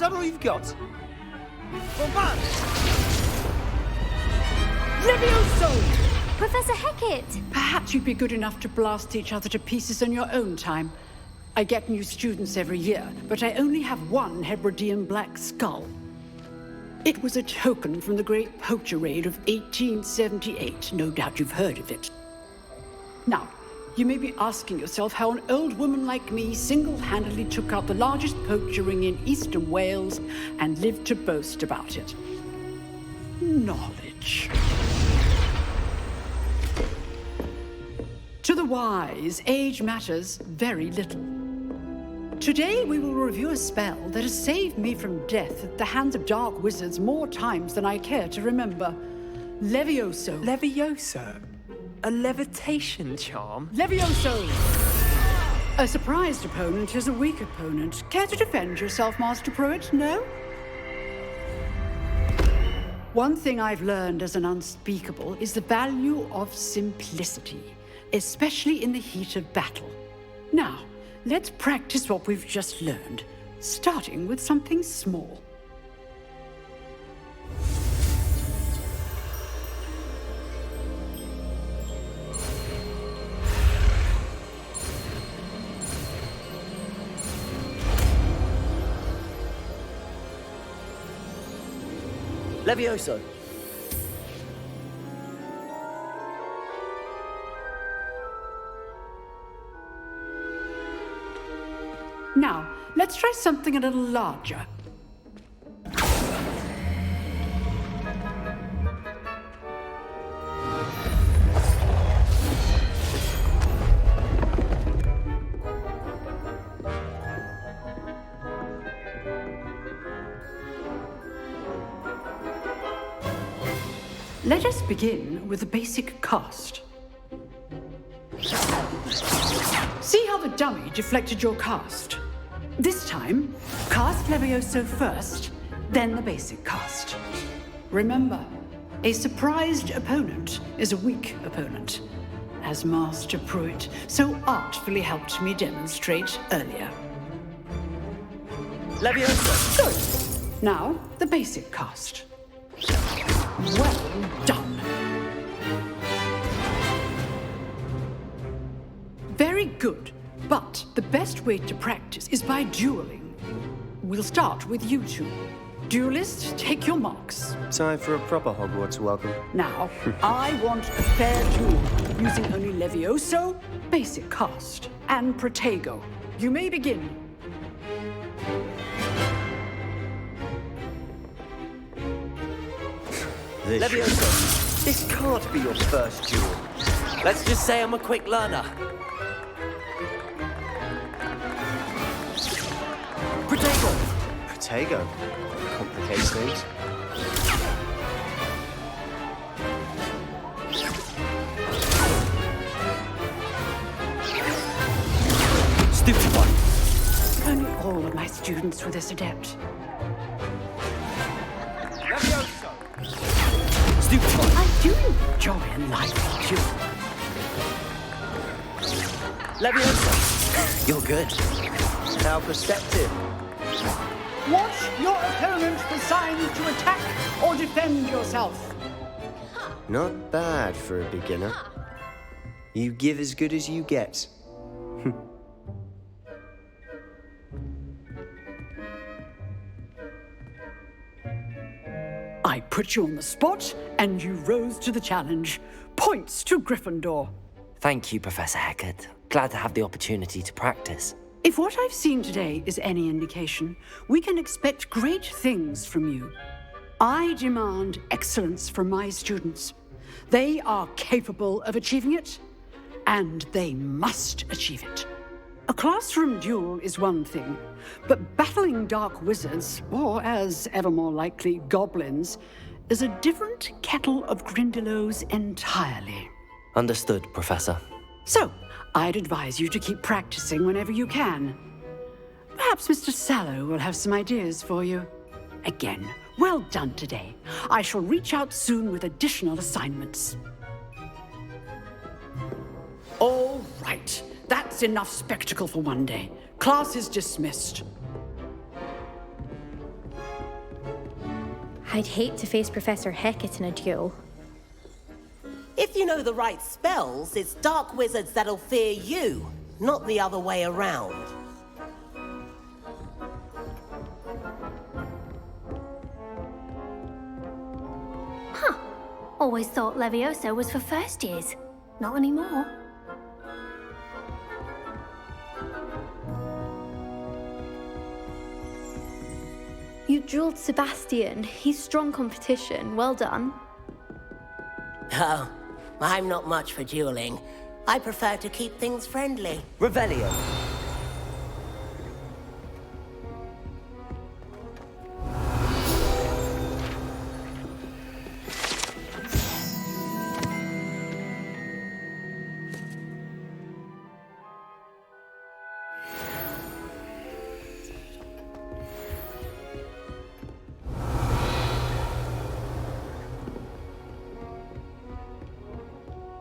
that all you've got? Bombard! Levioso! Professor Hecat! Perhaps you'd be good enough to blast each other to pieces in your own time. I get new students every year, but I only have one Hebridean black skull. It was a token from the Great Poacher Raid of 1878. No doubt you've heard of it. Now, you may be asking yourself how an old woman like me single-handedly took out the largest poacher ring in eastern Wales and lived to boast about it. Knowledge. To the wise, age matters very little. Today we will review a spell that has saved me from death at the hands of dark wizards more times than I care to remember. Levioso. Levioso? A levitation charm? Levioso! A surprised opponent is a weak opponent. Care to defend yourself, Master Pruitt? No? One thing I've learned as an unspeakable is the value of simplicity, especially in the heat of battle. Now, let's practice what we've just learned, starting with something small. Levioso. Now, let's try something a little larger. Let us begin with the basic cast. See how the dummy deflected your cast? This time, cast Levioso first, then the basic cast. Remember, a surprised opponent is a weak opponent, as Master Pruitt so artfully helped me demonstrate earlier. Levioso! Good. Now, the basic cast. Well done. Very good, but the best way to practice is by dueling. We'll start with you two. Duelists, take your marks. Time for a proper Hogwarts welcome. Now, I want a fair duel, using only Levioso, basic cast, and Protego. You may begin. Levioso, this can't be your first duel. Let's just say I'm a quick learner. Protego! Protego. Complicates things. Stupid one. Only all of my students were this adept. Levioso! Stupid one. I do enjoy a lively duel. Levioso! You're good. How perceptive. Watch your opponent for signs to attack or defend yourself. Not bad for a beginner. You give as good as you get. I put you on the spot, and you rose to the challenge. Points to Gryffindor. Thank you, Professor Hecat. Glad to have the opportunity to practice. If what I've seen today is any indication, we can expect great things from you. I demand excellence from my students. They are capable of achieving it, and they must achieve it. A classroom duel is one thing, but battling dark wizards, or as ever more likely, goblins, is a different kettle of Grindylows entirely. Understood, Professor. So, I'd advise you to keep practicing whenever you can. Perhaps Mr. Sallow will have some ideas for you. Again, well done today. I shall reach out soon with additional assignments. All right. That's enough spectacle for one day. Class is dismissed. I'd hate to face Professor Hecat in a duel. If you know the right spells, it's dark wizards that'll fear you, not the other way around. Always thought Leviosa was for first years. Not anymore. You dueled Sebastian. He's strong competition. Well done. Oh, I'm not much for dueling. I prefer to keep things friendly. Revelio.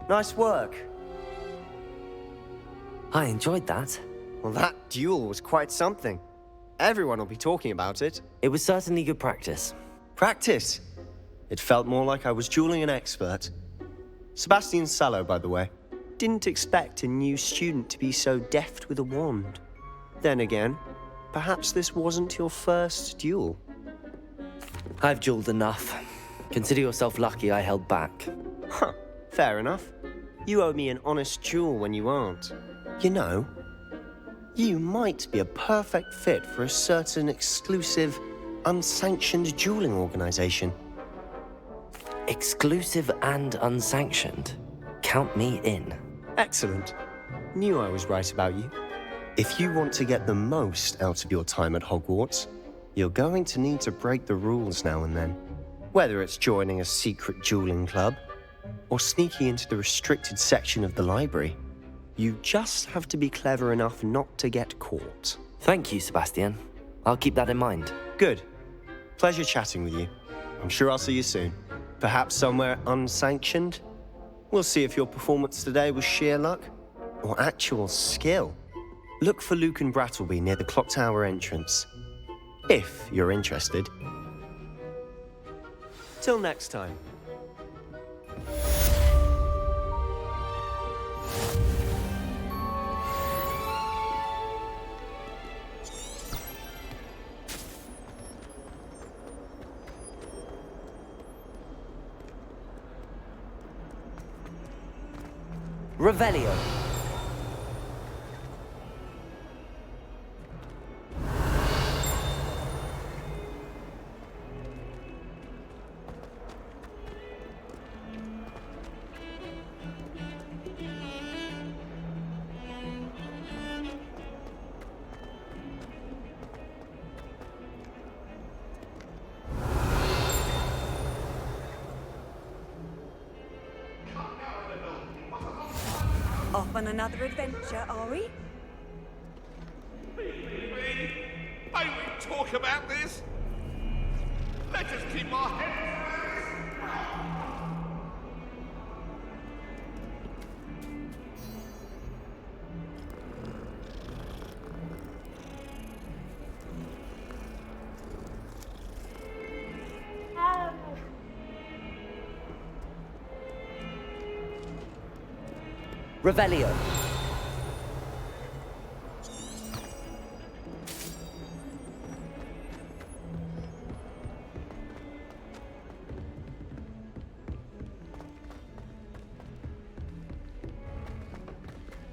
Nice work. I enjoyed that. Well, that duel was quite something. Everyone will be talking about it. It was certainly good practice. Practice. It felt more like I was dueling an expert. Sebastian Sallow, by the way. Didn't expect a new student to be so deft with a wand. Then again, perhaps this wasn't your first duel. I've dueled enough. Consider yourself lucky I held back. Huh, fair enough. You owe me an honest duel when you aren't. You know, you might be a perfect fit for a certain exclusive, unsanctioned dueling organization. Exclusive and unsanctioned. Count me in. Excellent. Knew I was right about you. If you want to get the most out of your time at Hogwarts, you're going to need to break the rules now and then. Whether it's joining a secret dueling club, or sneaking into the restricted section of the library, you just have to be clever enough not to get caught. Thank you, Sebastian. I'll keep that in mind. Good. Pleasure chatting with you. I'm sure I'll see you soon. Perhaps somewhere unsanctioned? We'll see if your performance today was sheer luck or actual skill. Look for Luke and Brattleby near the clock tower entrance, if you're interested. Till next time. Revelio. Off on another adventure, are we? I won't talk about this. Let us keep our heads. Revelio.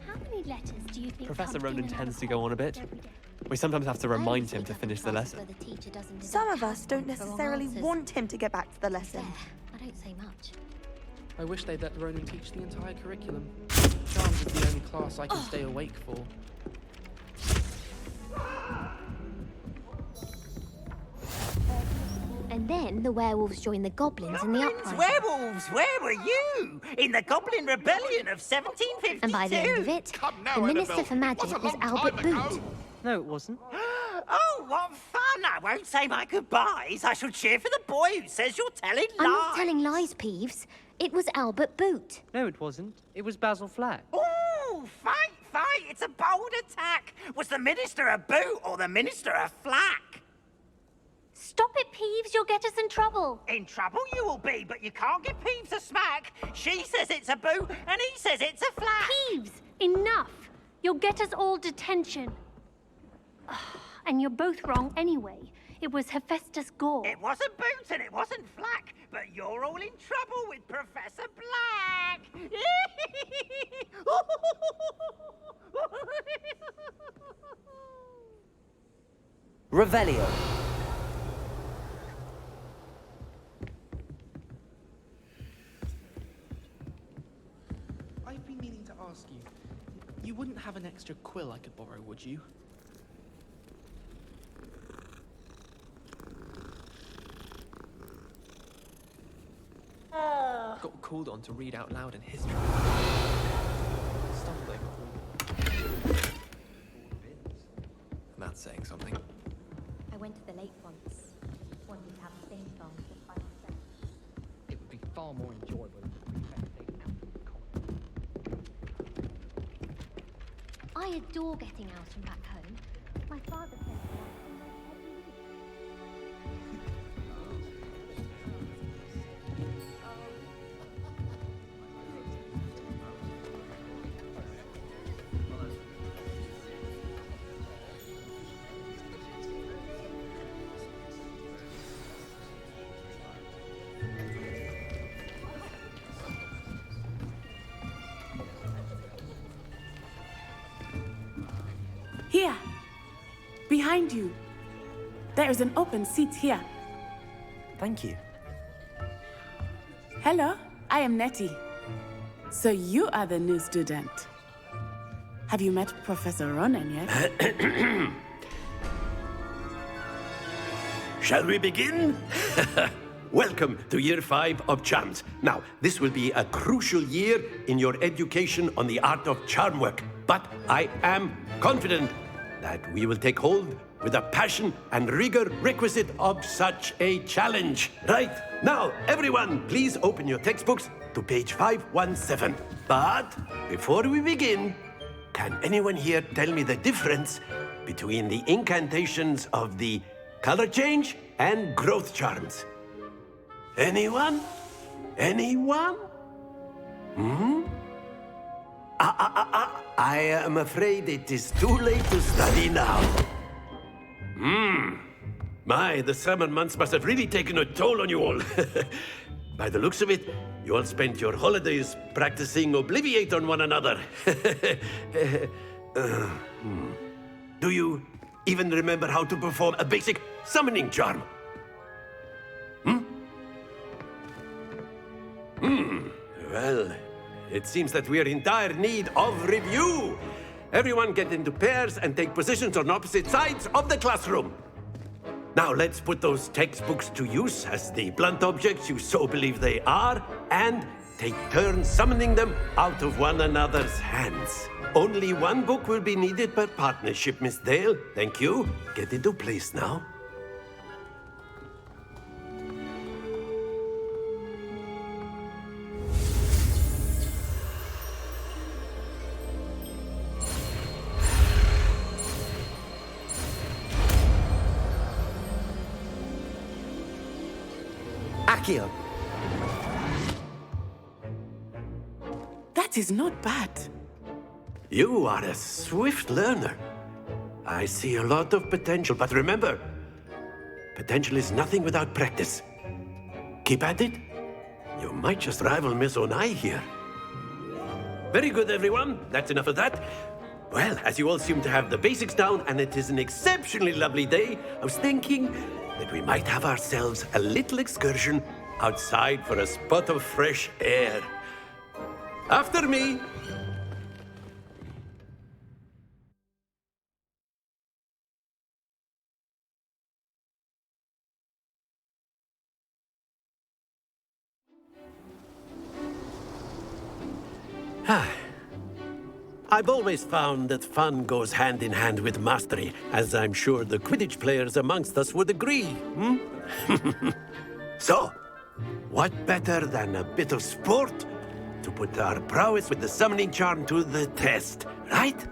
How many letters do you think Professor Pumpkin Ronan and tends to Mother go on a Pie bit. every day? We sometimes have to remind him to finish the lesson. Some of us don't necessarily want him to get back to the lesson. I don't say much. I wish they'd let Ronan teach the entire curriculum. Charms is the only class I can stay awake for. And then the werewolves join the goblins in the uprising. Werewolves, where were you? In the Goblin Rebellion of 1752? And by the end of it, the Minister for Magic was Albert Boot. No, it wasn't. Oh, what fun! I won't say my goodbyes. I shall cheer for the boy who says you're telling lies. I'm not telling lies, Peeves. It was Albert Boot. No, it wasn't. It was Basil Flack. Ooh, fight! It's a bold attack. Was the Minister a boot or the Minister a flack? Stop it, Peeves. You'll get us in trouble. In trouble you will be, but you can't give Peeves a smack. She says it's a boo, and he says it's a flat. Peeves, enough. You'll get us all detention. And you're both wrong anyway. It was Hephaestus Gore. It wasn't Boots and it wasn't Flack, but you're all in trouble with Professor Black. Revelio. I've been meaning to ask you. You wouldn't have an extra quill I could borrow, would you? Got called on to read out loud in history. Stumbling. That's saying something. I went to the lake once. Wanted to have a sing song just by myself. It would be far more enjoyable if we stayed out of the common. I adore getting out and back home. My father says that every week. Here, behind you. There is an open seat here. Thank you. Hello, I am Nettie. So you are the new student. Have you met Professor Ronan yet? Shall we begin? Welcome to Year 5 of Charms. Now, this will be a crucial year in your education on the art of charm work. But I am confident that we will take hold with the passion and rigor requisite of such a challenge. Right, now, everyone, please open your textbooks to page 517. But before we begin, can anyone here tell me the difference between the incantations of the color change and growth charms? Anyone? Anyone? I am afraid it is too late to study now. My, the summer months must have really taken a toll on you all. By the looks of it, you all spent your holidays practicing Obliviate on one another. Do you even remember how to perform a basic summoning charm? Well, it seems that we are in dire need of review. Everyone get into pairs and take positions on opposite sides of the classroom. Now let's put those textbooks to use as the blunt objects you so believe they are, and take turns summoning them out of one another's hands. Only one book will be needed per partnership, Miss Dale. Thank you. Get into place now. Accio. That is not bad. You are a swift learner. I see a lot of potential, but remember, potential is nothing without practice. Keep at it. You might just rival Miss Onai here. Very good, everyone. That's enough of that. Well, as you all seem to have the basics down, and it is an exceptionally lovely day, I was thinking that we might have ourselves a little excursion outside for a spot of fresh air. After me. I've always found that fun goes hand in hand with mastery, as I'm sure the Quidditch players amongst us would agree. So, what better than a bit of sport to put our prowess with the summoning charm to the test, right?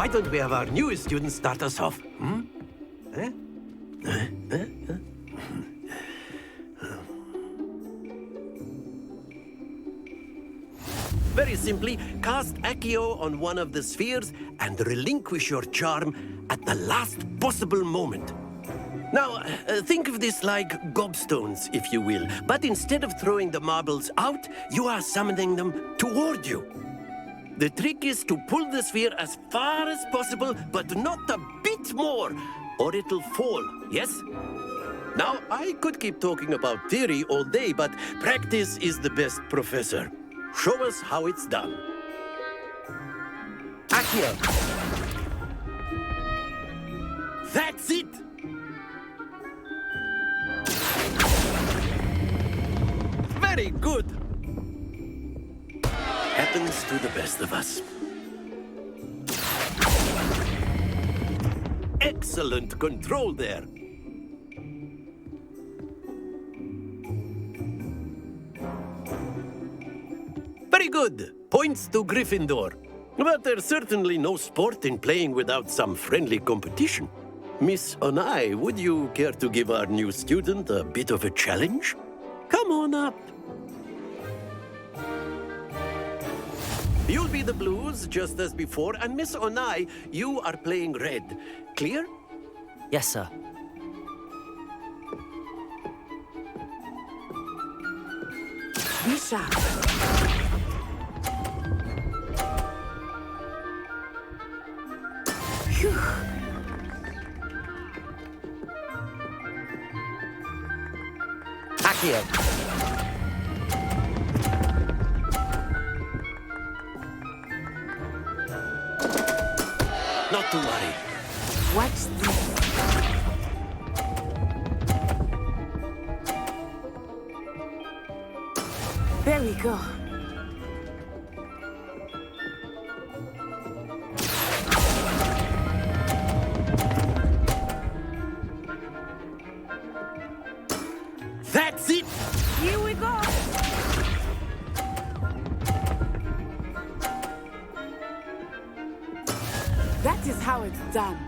why don't we have our newest student start us off? Hmm? Eh? Very simply, cast Accio on one of the spheres and relinquish your charm at the last possible moment. Now, think of this like gobstones, if you will, but instead of throwing the marbles out, you are summoning them toward you. The trick is to pull the sphere as far as possible, but not a bit more, or it'll fall, yes? Now, I could keep talking about theory all day, but practice is the best professor. Show us how it's done. Accio. That's it! Very good! Happens to the best of us. Excellent control there. Very good. Points to Gryffindor. But there's certainly no sport in playing without some friendly competition. Miss Onai, would you care to give our new student a bit of a challenge? Come on up. You'll be the blues, just as before, and Miss Onai, you are playing red. Clear? Yes, sir. Be sharp. Phew. Accio. Not to worry. Watch this. There we go. That's it! Here we go. That is how it's done.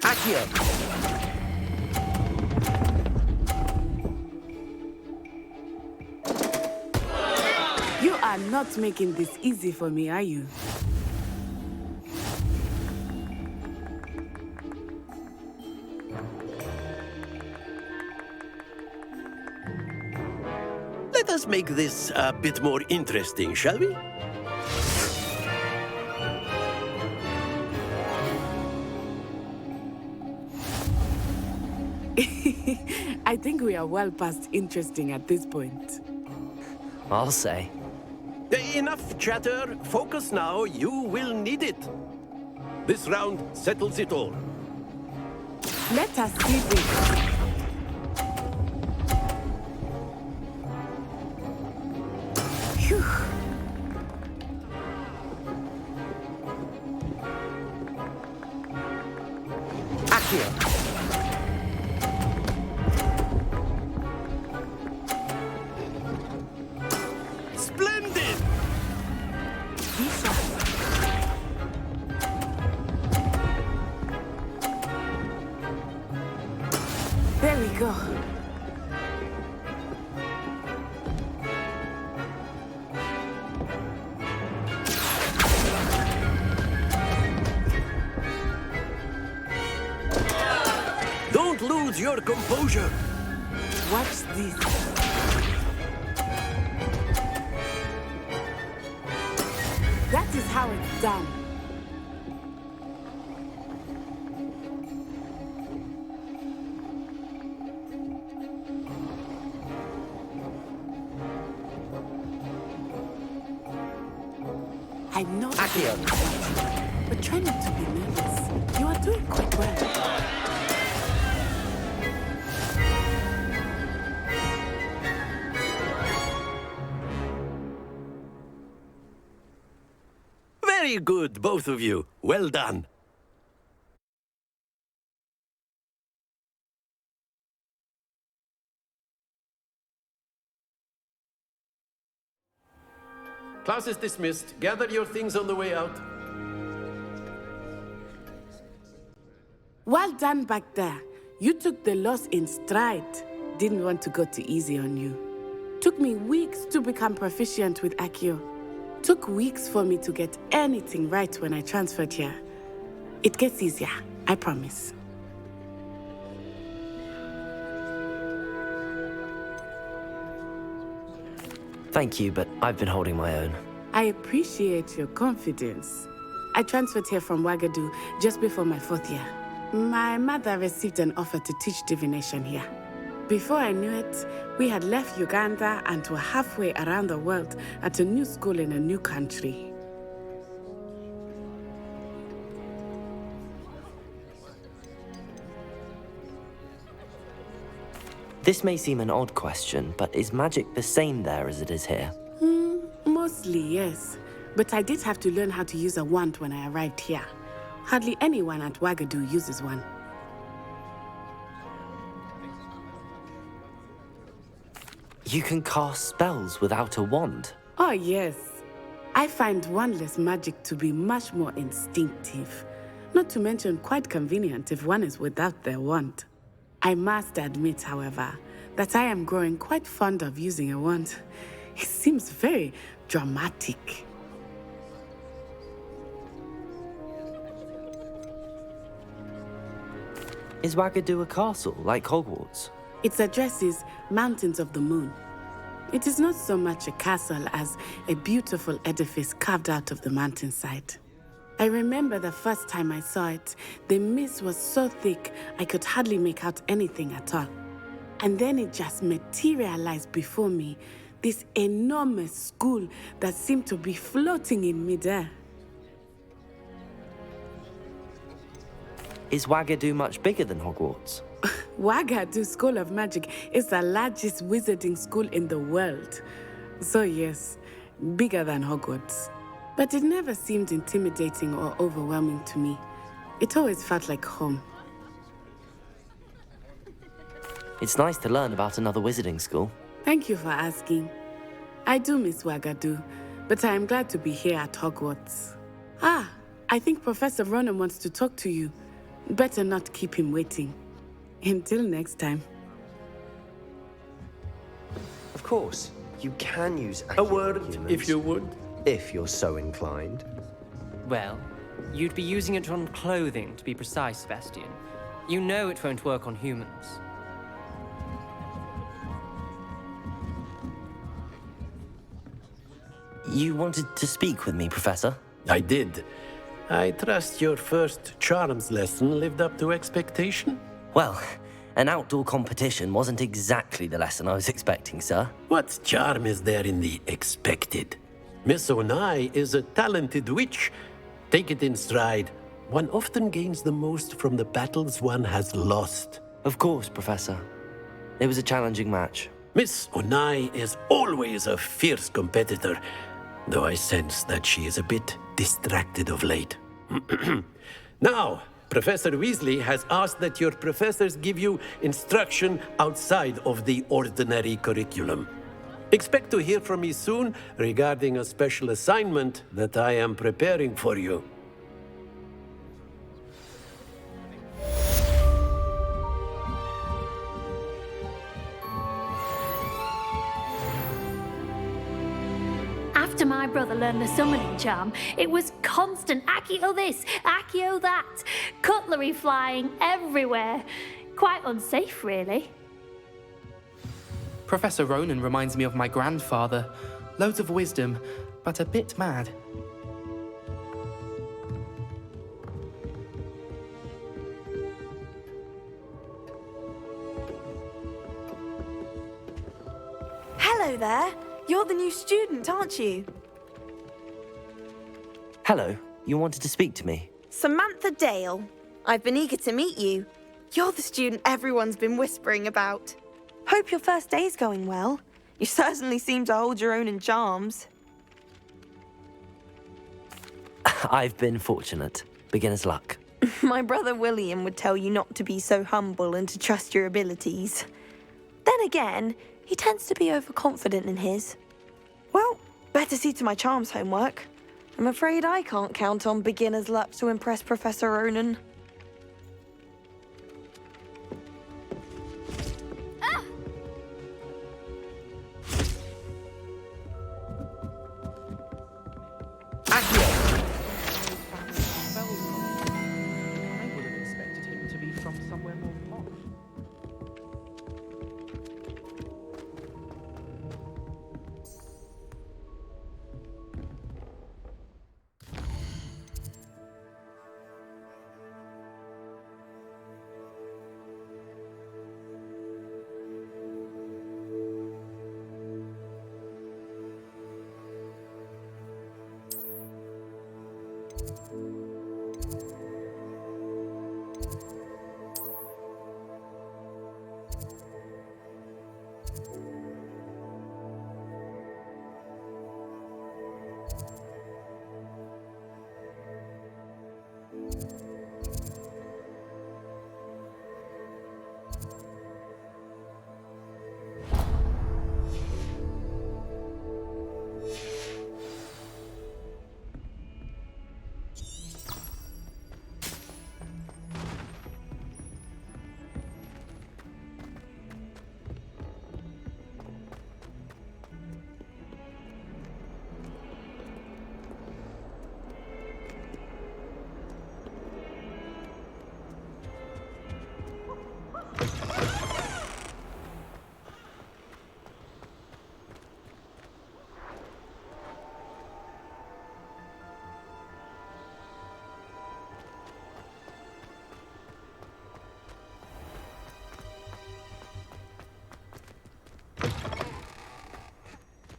Accio. You are not making this easy for me, are you? Let us make this a bit more interesting, shall we? I think we are well past interesting at this point. I'll say. Enough chatter. Focus now. You will need it. This round settles it all. Let us see this. Phew. Accio. Splendid! Be sharp. There we go. Don't lose your composure. Watch this. That is how it's done. I know Accio. but try not to be nervous. You are doing quite well. Very good, both of you. Well done. Class is dismissed. Gather your things on the way out. Well done back there. You took the loss in stride. Didn't want to go too easy on you. Took me weeks to become proficient with Accio. Took weeks for me to get anything right when I transferred here. It gets easier, I promise. Thank you, but I've been holding my own. I appreciate your confidence. I transferred here from Ouagadougou just before my 4th year. My mother received an offer to teach divination here. Before I knew it, we had left Uganda and were halfway around the world at a new school in a new country. This may seem an odd question, but is magic the same there as it is here? Mostly, yes. But I did have to learn how to use a wand when I arrived here. Hardly anyone at Ouagadougou uses one. You can cast spells without a wand? Oh, yes. I find wandless magic to be much more instinctive. Not to mention quite convenient if one is without their wand. I must admit, however, that I am growing quite fond of using a wand. It seems very dramatic. Is Ouagadougou a castle, like Hogwarts? Its address is Mountains of the Moon. It is not so much a castle as a beautiful edifice carved out of the mountainside. I remember the first time I saw it, the mist was so thick I could hardly make out anything at all. And then it just materialized before me, this enormous school that seemed to be floating in midair. Is Ouagadougou much bigger than Hogwarts? Ouagadougou School of Magic is the largest wizarding school in the world. So yes, bigger than Hogwarts. But it never seemed intimidating or overwhelming to me. It always felt like home. It's nice to learn about another wizarding school. Thank you for asking. I do miss Ouagadougou, but I am glad to be here at Hogwarts. I think Professor Ronan wants to talk to you. Better not keep him waiting. Until next time. Of course, you can use a word, if you would. If you're so inclined. Well, you'd be using it on clothing, to be precise, Sebastian. You know it won't work on humans. You wanted to speak with me, Professor? I did. I trust your first charms lesson lived up to expectation? Well, an outdoor competition wasn't exactly the lesson I was expecting, sir. What charm is there in the expected? Miss Onai is a talented witch. Take it in stride. One often gains the most from the battles one has lost. Of course, Professor. It was a challenging match. Miss Onai is always a fierce competitor, though I sense that she is a bit distracted of late. Now, Professor Weasley has asked that your professors give you instruction outside of the ordinary curriculum. Expect to hear from me soon regarding a special assignment that I am preparing for you. After my brother learned the summoning charm, it was constant Accio this, Accio that, cutlery flying everywhere. Quite unsafe, really. Professor Ronan reminds me of my grandfather. Loads of wisdom, but a bit mad. Hello there. You're the new student, aren't you? Hello. You wanted to speak to me? Samantha Dale. I've been eager to meet you. You're the student everyone's been whispering about. Hope your first day's going well. You certainly seem to hold your own in charms. I've been fortunate. Beginner's luck. My brother William would tell you not to be so humble and to trust your abilities. Then again, he tends to be overconfident in his. Well, better Better see to my charms homework. I'm afraid I can't count on beginner's luck to impress Professor Ronan. I would have expected him to be from somewhere more posh.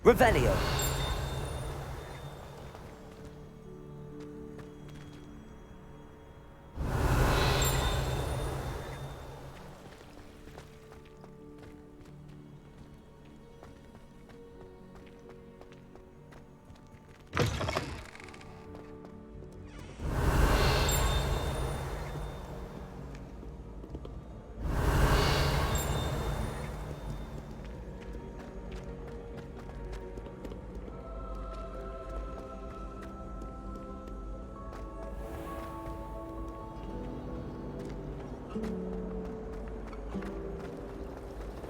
Revelio.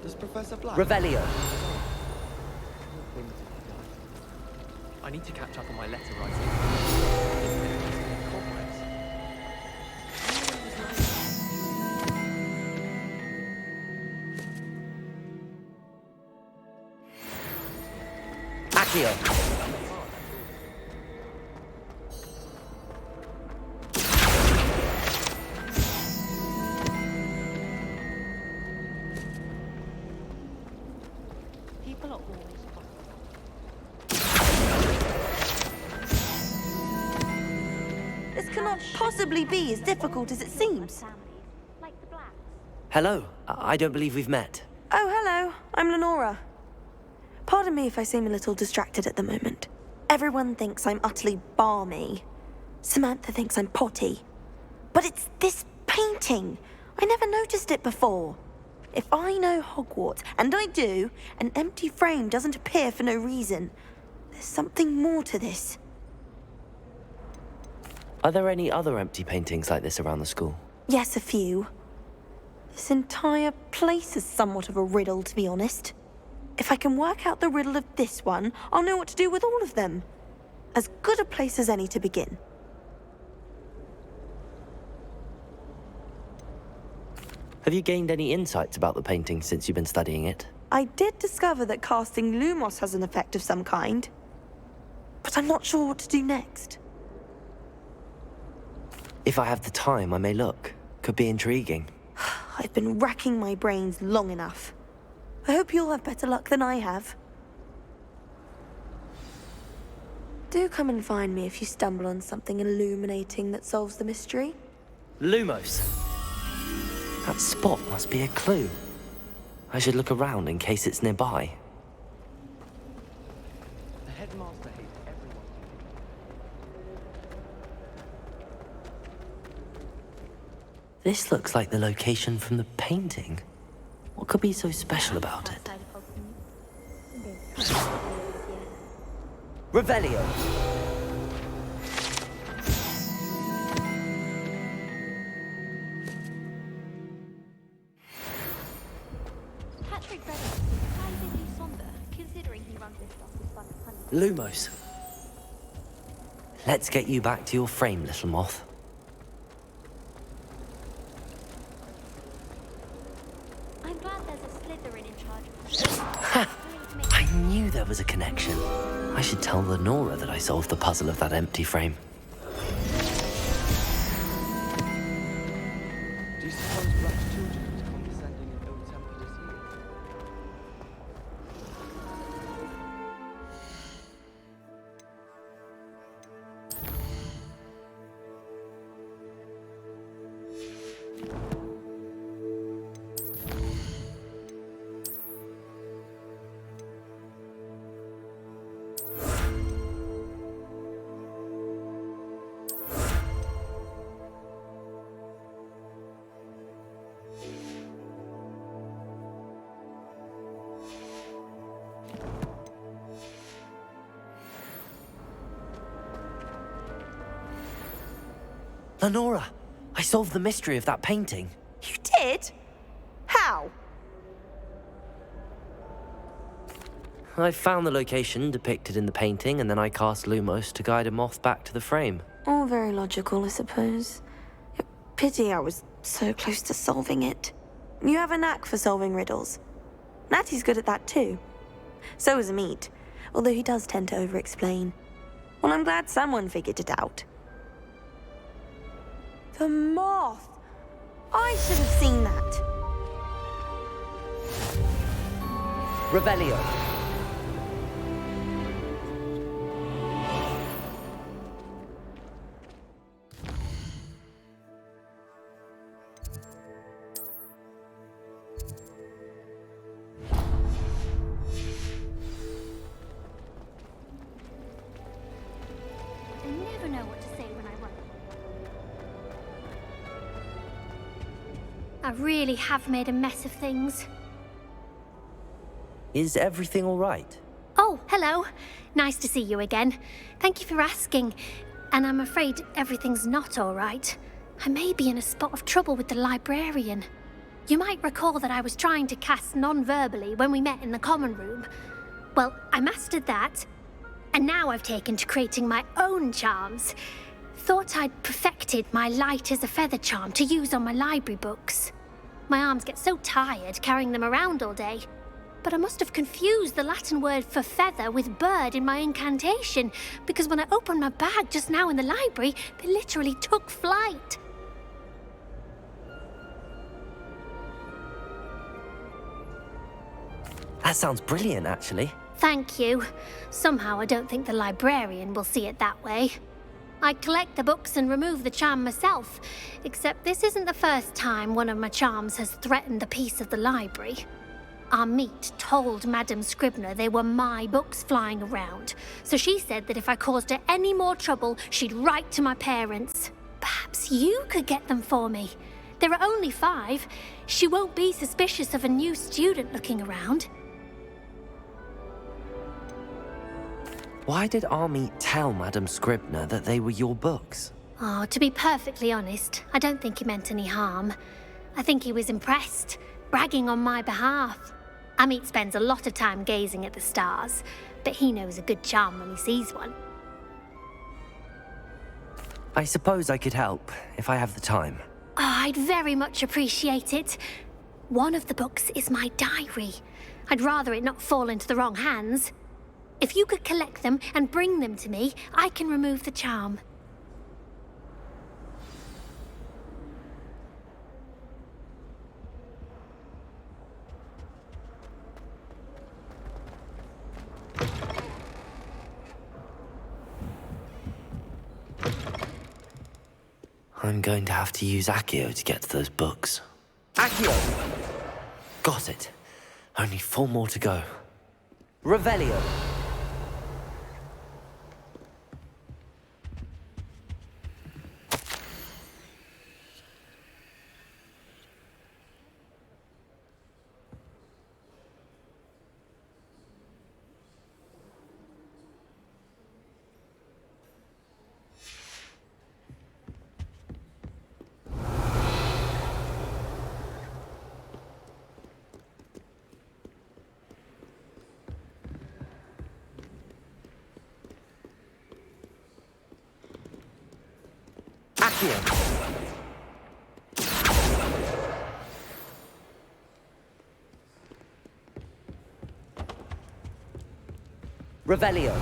Does Professor Black... Revelio. I need to catch up on my letter writing. Accio. This cannot possibly be as difficult as it seems. Hello. I don't believe we've met. Oh, hello. I'm Lenora. Pardon me if I seem a little distracted at the moment. Everyone thinks I'm utterly balmy. Samantha thinks I'm potty. But it's this painting. I never noticed it before. If I know Hogwarts, and I do, an empty frame doesn't appear for no reason. There's something more to this. Are there any other empty paintings like this around the school? Yes, a few. This entire place is somewhat of a riddle, to be honest. If I can work out the riddle of this one, I'll know what to do with all of them. As good a place as any to begin. Have you gained any insights about the painting since you've been studying it? I did discover that casting Lumos has an effect of some kind. But I'm not sure what to do next. If I have the time, I may look. Could be intriguing. I've been racking my brains long enough. I hope you'll have better luck than I have. Do come and find me if you stumble on something illuminating that solves the mystery. Lumos. That spot must be a clue. I should look around in case it's nearby. The headmaster hates everyone. This looks like the location from the painting. What could be so special about it? Revelio. Patrick Reynolds is decidedly somber, considering he runs this stuff with fun and honey. Lumos. Let's get you back to your frame, little moth. I'm glad there's a Slytherin in charge of I knew there was a connection. I should tell Lenora that I solved the puzzle of that empty frame. Do you suppose perhaps children as condescending and ill-tempered as you? Lenora, I solved the mystery of that painting. You did? How? I found the location depicted in the painting, and then I cast Lumos to guide a moth back to the frame. All very logical, I suppose. Pity I was so close to solving it. You have a knack for solving riddles. Natty's good at that too. So is Amit, although he does tend to over-explain. Well, I'm glad someone figured it out. The moth! I should have seen that. Revelio. I never know what to say when I run. I really have made a mess of things. Is everything all right? Oh, hello. Nice to see you again. Thank you for asking. And I'm afraid everything's not all right. I may be in a spot of trouble with the librarian. You might recall that I was trying to cast non-verbally when we met in the common room. Well, I mastered that, and now I've taken to creating my own charms. Thought I'd perfected my light as a feather charm to use on my library books. My arms get so tired carrying them around all day. But I must have confused the Latin word for feather with bird in my incantation, because when I opened my bag just now in the library, they literally took flight. That sounds brilliant, actually. Thank you. Somehow I don't think the librarian will see it that way. I collect the books and remove the charm myself, except this isn't the first time one of my charms has threatened the peace of the library. Amit told Madame Scribner they were my books flying around, so she said that if I caused her any more trouble, she'd write to my parents. Perhaps you could get them for me. There are only 5. She won't be suspicious of a new student looking around. Why did Amit tell Madame Scribner that they were your books? Oh, to be perfectly honest, I don't think he meant any harm. I think he was impressed, bragging on my behalf. Amit spends a lot of time gazing at the stars, but he knows a good charm when he sees one. I suppose I could help, if I have the time. Oh, I'd very much appreciate it. One of the books is my diary. I'd rather it not fall into the wrong hands. If you could collect them and bring them to me, I can remove the charm. I'm going to have to use Accio to get to those books. Accio! Got it. Only 4 more to go. Revelio! Accio. Revelio.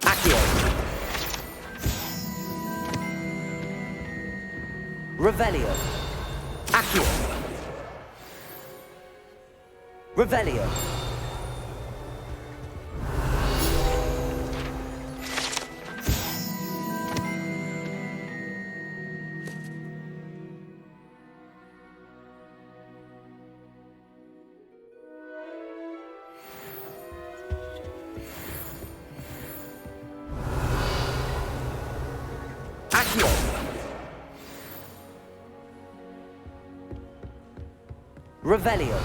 Accio. Revelio. Accio. Revelio. Accio. Revelio.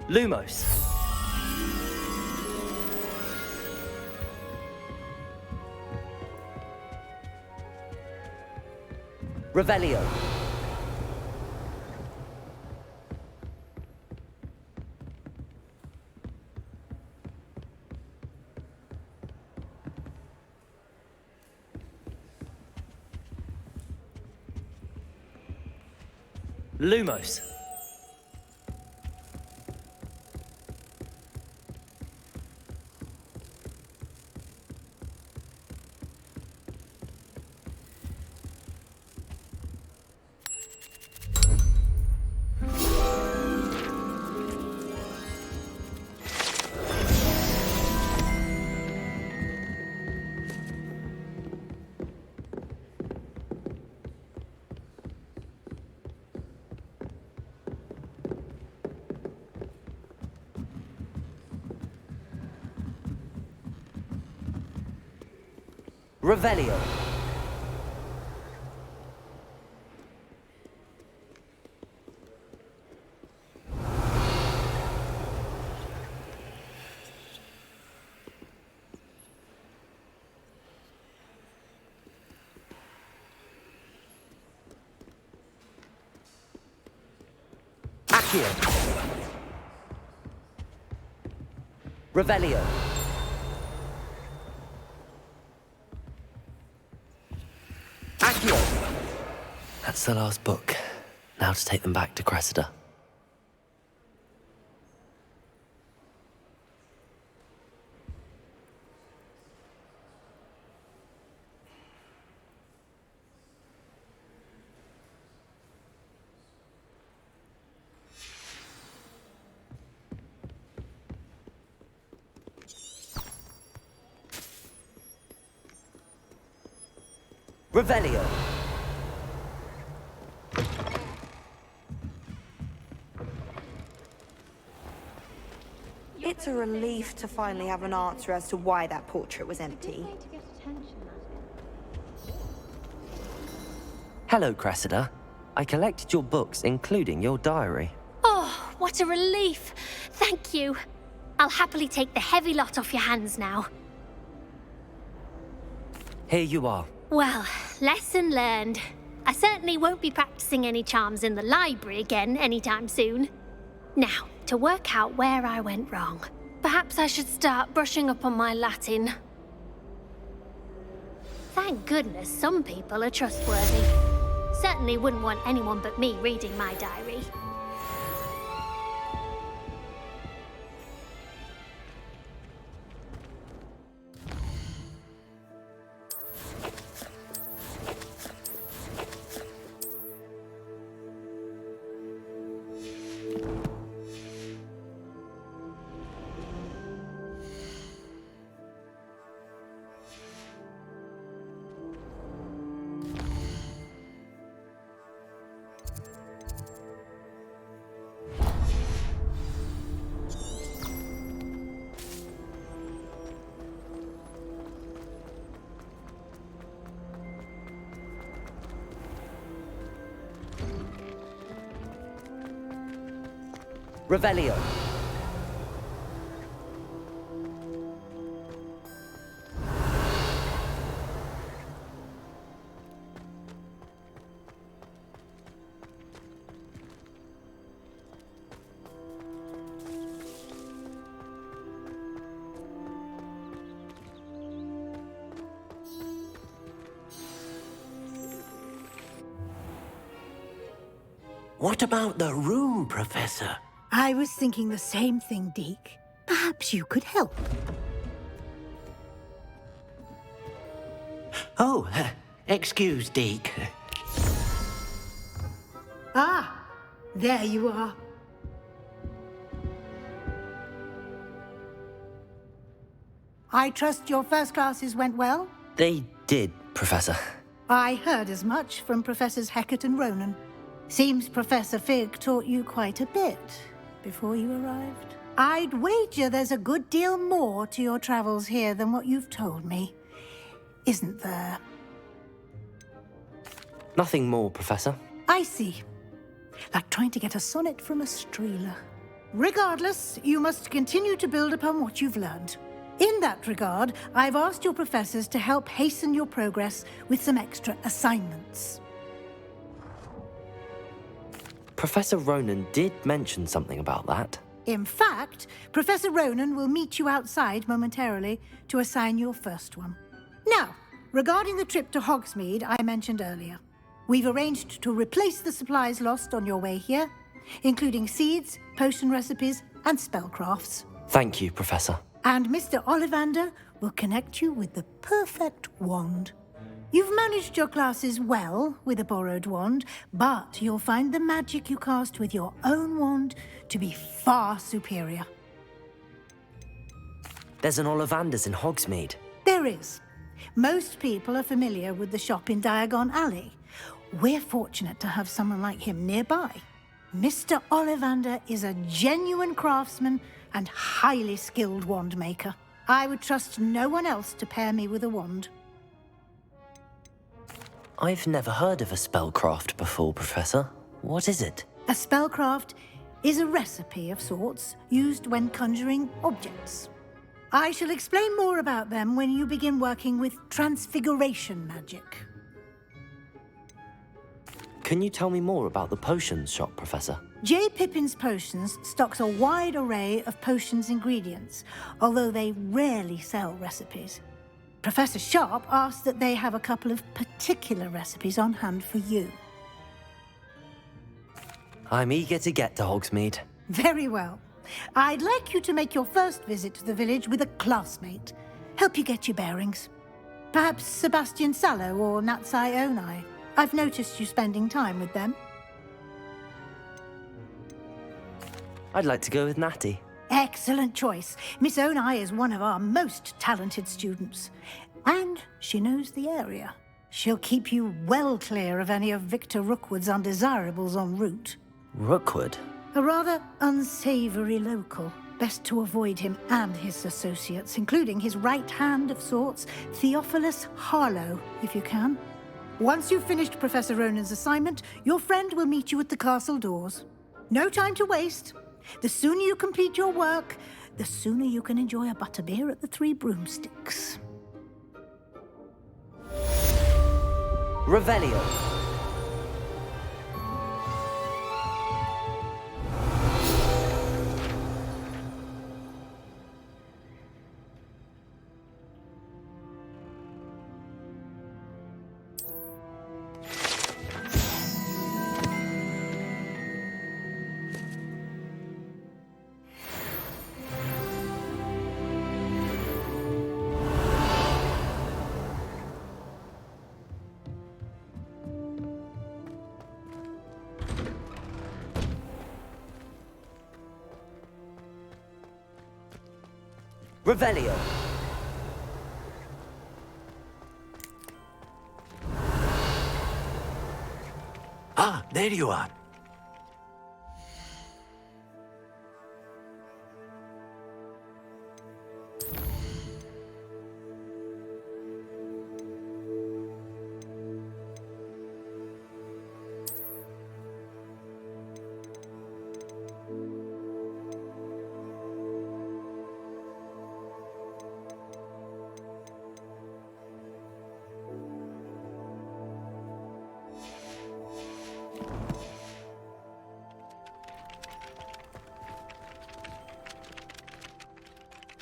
Lumos. Revelio. Lumos. Revelio. Accio. Revelio. Accio. That's the last book. Now to take them back to Cressida. Revelio. It's a relief to finally have an answer as to why that portrait was empty. Hello, Cressida. I collected your books, including your diary. Oh, what a relief. Thank you. I'll happily take the heavy lot off your hands now. Here you are. Well, lesson learned. I certainly won't be practicing any charms in the library again anytime soon. Now, to work out where I went wrong. Perhaps I should start brushing up on my Latin. Thank goodness some people are trustworthy. Certainly wouldn't want anyone but me reading my diary. Revelio. What about the room, Professor? I was thinking the same thing, Deke. Perhaps you could help. Oh, excuse, Deke. Ah, there you are. I trust your first classes went well? They did, Professor. I heard as much from Professors Hecat and Ronan. Seems Professor Fig taught you quite a bit before you arrived. I'd wager there's a good deal more to your travels here than what you've told me. Isn't there? Nothing more, Professor. I see. Like trying to get a sonnet from a streeler. Regardless, you must continue to build upon what you've learned. In that regard, I've asked your professors to help hasten your progress with some extra assignments. Professor Ronan did mention something about that. In fact, Professor Ronan will meet you outside momentarily to assign your first one. Now, regarding the trip to Hogsmeade I mentioned earlier, we've arranged to replace the supplies lost on your way here, including seeds, potion recipes, and spellcrafts. Thank you, Professor. And Mr. Ollivander will connect you with the perfect wand. You've managed your classes well with a borrowed wand, but you'll find the magic you cast with your own wand to be far superior. There's an Ollivander's in Hogsmeade. There is. Most people are familiar with the shop in Diagon Alley. We're fortunate to have someone like him nearby. Mr. Ollivander is a genuine craftsman and highly skilled wand maker. I would trust no one else to pair me with a wand. I've never heard of a spellcraft before, Professor. What is it? A spellcraft is a recipe of sorts used when conjuring objects. I shall explain more about them when you begin working with transfiguration magic. Can you tell me more about the potions shop, Professor? J. Pippin's Potions stocks a wide array of potions ingredients, although they rarely sell recipes. Professor Sharp asked that they have a couple of particular recipes on hand for you. I'm eager to get to Hogsmeade. Very well. I'd like you to make your first visit to the village with a classmate. Help you get your bearings. Perhaps Sebastian Sallow or Natsai Onai. I've noticed you spending time with them. I'd like to go with Natty. Excellent choice. Miss Onai is one of our most talented students. And she knows the area. She'll keep you well clear of any of Victor Rookwood's undesirables en route. Rookwood? A rather unsavory local. Best to avoid him and his associates, including his right hand of sorts, Theophilus Harlow, if you can. Once you've finished Professor Ronan's assignment, your friend will meet you at the castle doors. No time to waste. The sooner you complete your work, the sooner you can enjoy a butterbeer at the Three Broomsticks. Revelio. Revelio. Ah, there you are.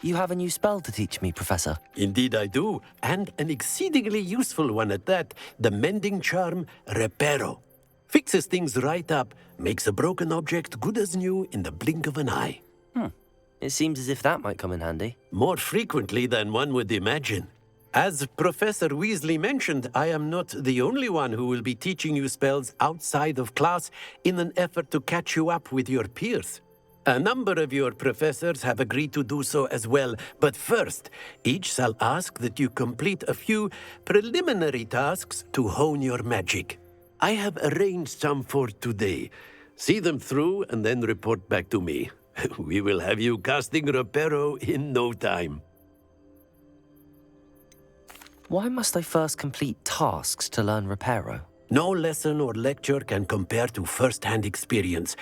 You have a new spell to teach me, Professor. Indeed I do, and an exceedingly useful one at that. The mending charm, Reparo. Fixes things right up, makes a broken object good as new in the blink of an eye. It seems as if that might come in handy. More frequently than one would imagine. As Professor Weasley mentioned, I am not the only one who will be teaching you spells outside of class in an effort to catch you up with your peers. A number of your professors have agreed to do so as well, but first, each shall ask that you complete a few preliminary tasks to hone your magic. I have arranged some for today. See them through and then report back to me. We will have you casting Reparo in no time. Why must I first complete tasks to learn Reparo? No lesson or lecture can compare to first-hand experience,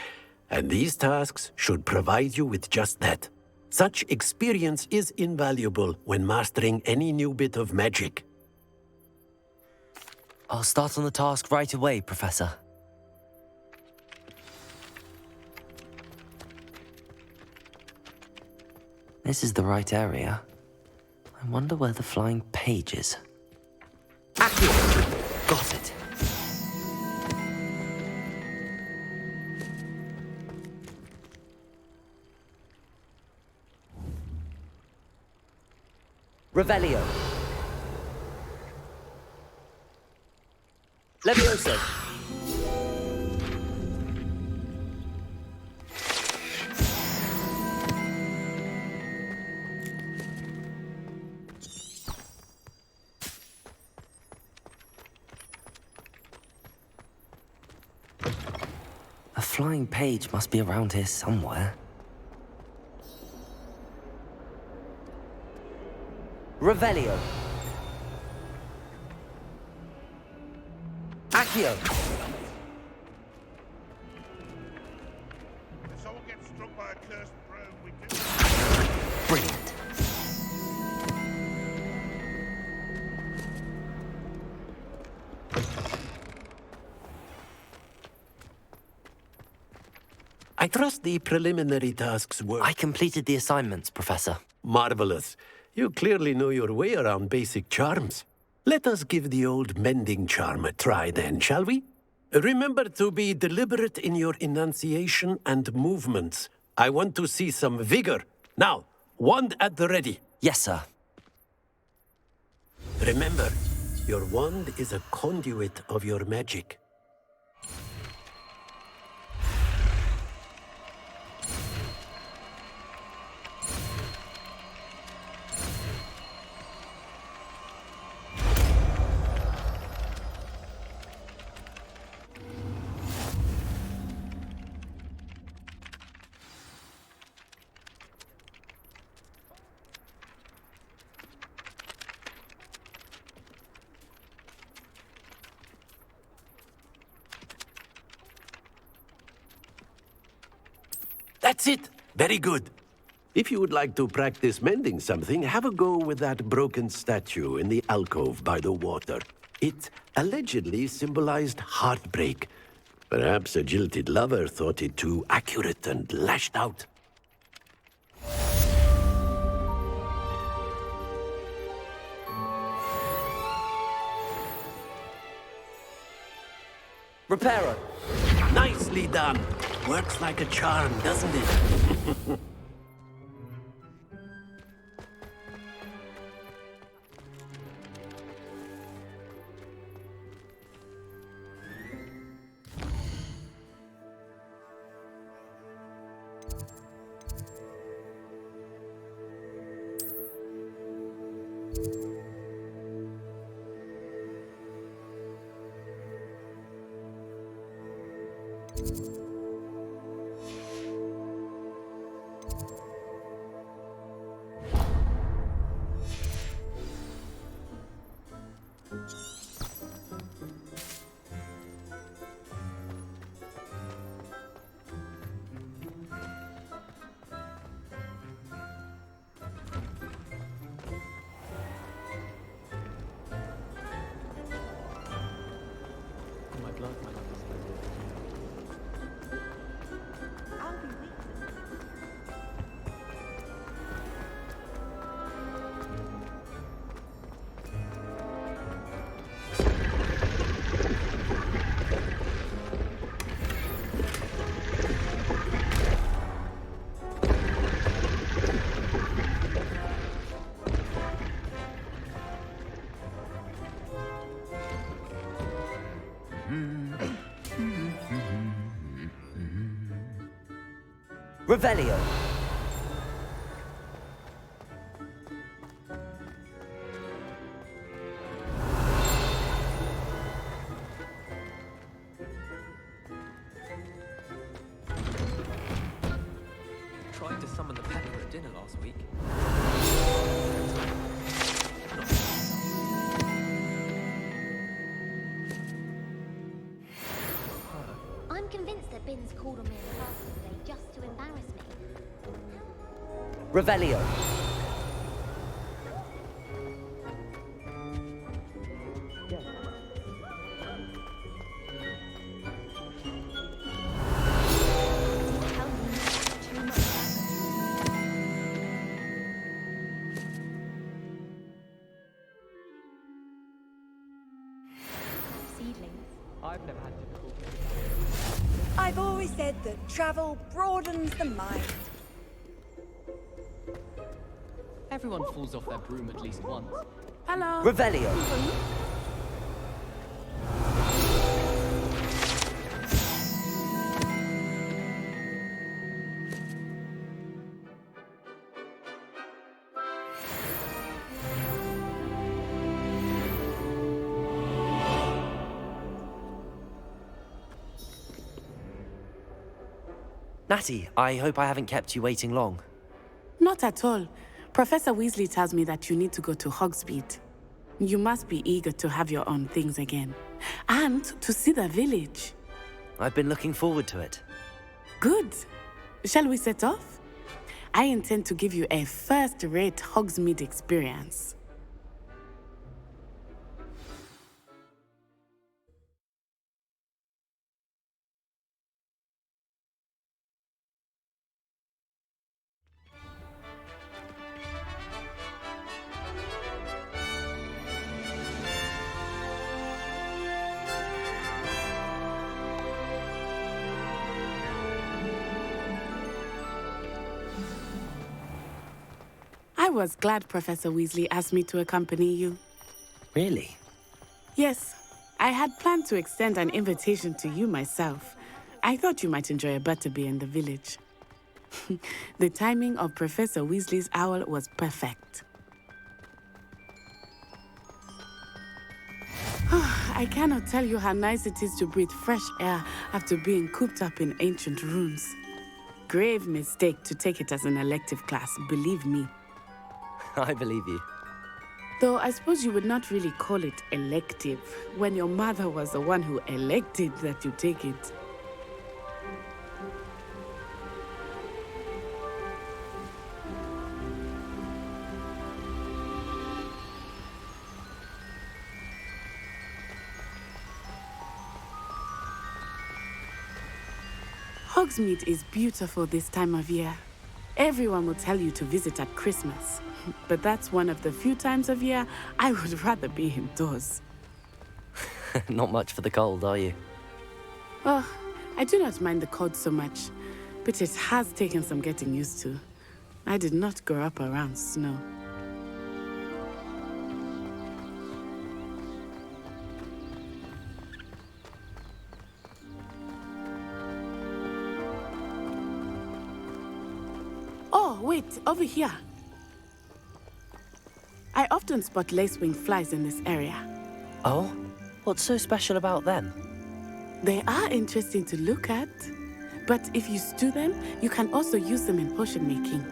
and these tasks should provide you with just that. Such experience is invaluable when mastering any new bit of magic. I'll start on the task right away, Professor. This is the right area. I wonder where the flying page is. Accio! Got it. Revelio. Levioso. A flying page must be around here somewhere. Revelio. Accio. If someone gets struck by a cursed broom, we do. Brilliant. I trust the preliminary tasks were... I completed the assignments, Professor. Marvelous. You clearly know your way around basic charms. Let us give the old mending charm a try then, shall we? Remember to be deliberate in your enunciation and movements. I want to see some vigor. Now, wand at the ready. Yes, sir. Remember, your wand is a conduit of your magic. That's it! Very good. If you would like to practice mending something, have a go with that broken statue in the alcove by the water. It allegedly symbolized heartbreak. Perhaps a jilted lover thought it too accurate and lashed out. Reparo. Nicely done. Works like a charm, doesn't it? Revelio. Tried to summon the pecker at dinner last week. I'm convinced that Bin's called on me in the class today just to embarrass me. Revelio. I've never had difficulty. I've always said that travel broadens the mind. Everyone falls off their broom at least once. Hello. Revelio. Natty, I hope I haven't kept you waiting long. Not at all. Professor Weasley tells me that you need to go to Hogsmeade. You must be eager to have your own things again. And to see the village. I've been looking forward to it. Good. Shall we set off? I intend to give you a first-rate Hogsmeade experience. I was glad Professor Weasley asked me to accompany you. Really? Yes, I had planned to extend an invitation to you myself. I thought you might enjoy a butterbeer in the village. The timing of Professor Weasley's owl was perfect. I cannot tell you how nice it is to breathe fresh air after being cooped up in ancient rooms. Grave mistake to take it as an elective class, believe me. I believe you. Though I suppose you would not really call it elective when your mother was the one who elected that you take it. Hogsmeade is beautiful this time of year. Everyone will tell you to visit at Christmas, but that's one of the few times of year I would rather be indoors. Not much for the cold, are you? Oh, I do not mind the cold so much, but it has taken some getting used to. I did not grow up around snow. Oh, wait, over here. I often spot lacewing flies in this area. Oh? What's so special about them? They are interesting to look at, but if you stew them, you can also use them in potion making.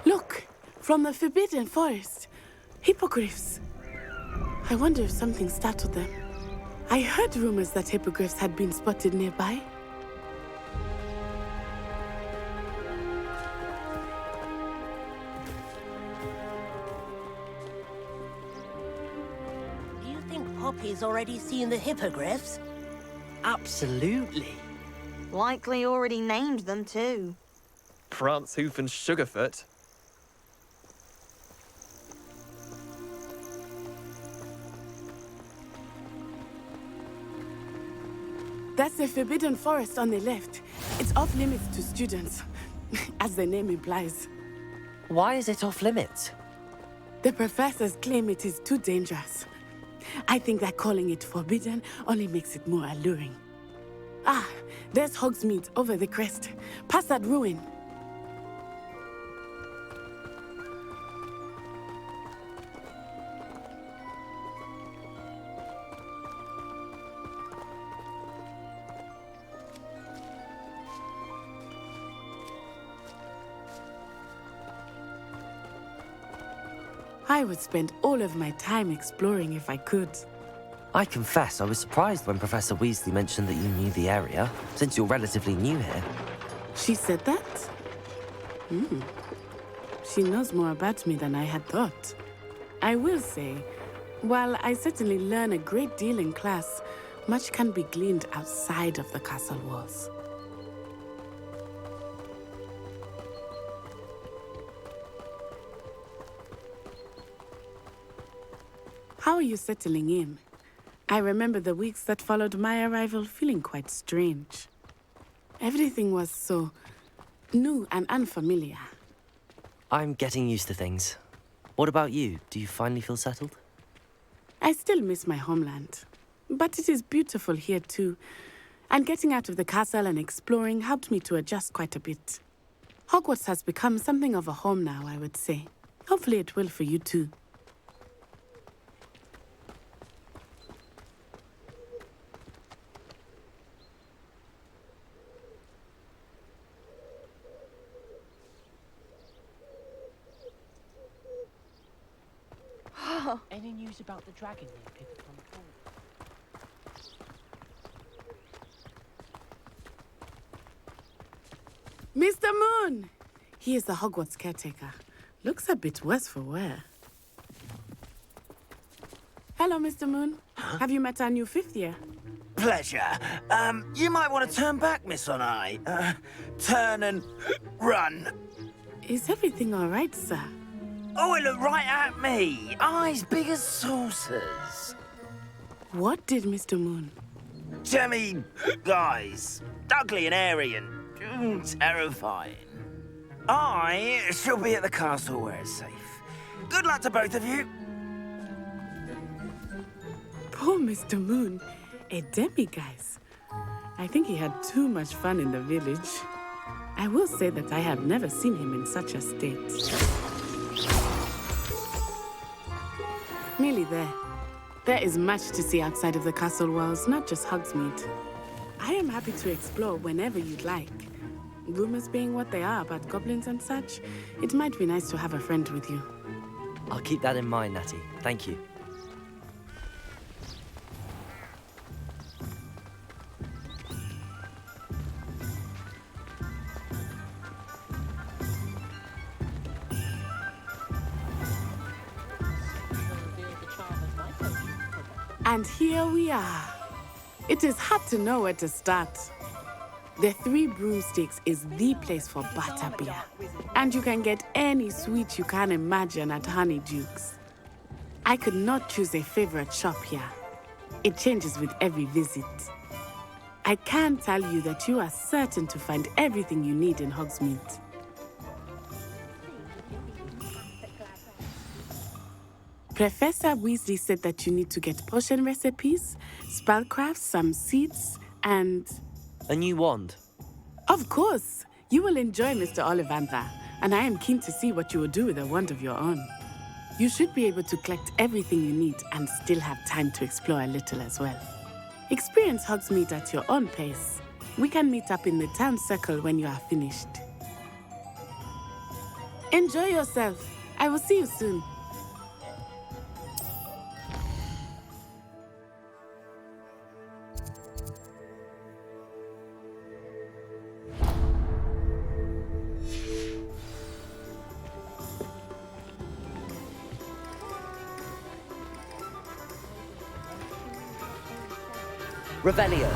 Look, from the Forbidden Forest, hippogriffs. I wonder if something startled them. I heard rumors that hippogriffs had been spotted nearby. Do you think Poppy's already seen the hippogriffs? Absolutely. Likely already named them too. Prance, Hoof, and Sugarfoot. That's the Forbidden Forest on the left. It's off limits to students, as the name implies. Why is it off limits? The professors claim it is too dangerous. I think that calling it forbidden only makes it more alluring. Ah, there's Hogsmeade over the crest. Past that ruin. I would spend all of my time exploring if I could. I confess I was surprised when Professor Weasley mentioned that you knew the area, since you're relatively new here. She said that? She knows more about me than I had thought. I will say, while I certainly learn a great deal in class, much can be gleaned outside of the castle walls. How are you settling in? I remember the weeks that followed my arrival feeling quite strange. Everything was so new and unfamiliar. I'm getting used to things. What about you? Do you finally feel settled? I still miss my homeland, but it is beautiful here too. And getting out of the castle and exploring helped me to adjust quite a bit. Hogwarts has become something of a home now, I would say. Hopefully it will for you too. Any news about the dragon they picked up on the board? Mr. Moon! He is the Hogwarts caretaker. Looks a bit worse for wear. Hello, Mr. Moon. Have you met our new fifth year? Pleasure. You might want to turn back, Miss Onai. Turn and run. Is everything all right, sir? Oh, it looked right at me. Eyes big as saucers. What did Mr. Moon? Jemmy, guys. Ugly and airy and terrifying. I shall be at the castle where it's safe. Good luck to both of you. Poor Mr. Moon. A demiguise. I think he had too much fun in the village. I will say that I have never seen him in such a state. Nearly there. There is much to see outside of the castle walls, not just Hogsmeade. I am happy to explore whenever you'd like. Rumors being what they are about goblins and such, it might be nice to have a friend with you. I'll keep that in mind, Natty. Thank you. And here we are. It is hard to know where to start. The Three Broomsticks is the place for butterbeer. And you can get any sweet you can imagine at Honeyduke's. I could not choose a favorite shop here. It changes with every visit. I can tell you that you are certain to find everything you need in Hogsmeade. Professor Weasley said that you need to get potion recipes, spellcrafts, some seeds, and... A new wand? Of course! You will enjoy Mr. Ollivander, and I am keen to see what you will do with a wand of your own. You should be able to collect everything you need and still have time to explore a little as well. Experience Hogsmeade at your own pace. We can meet up in the town circle when you are finished. Enjoy yourself. I will see you soon. Revelio.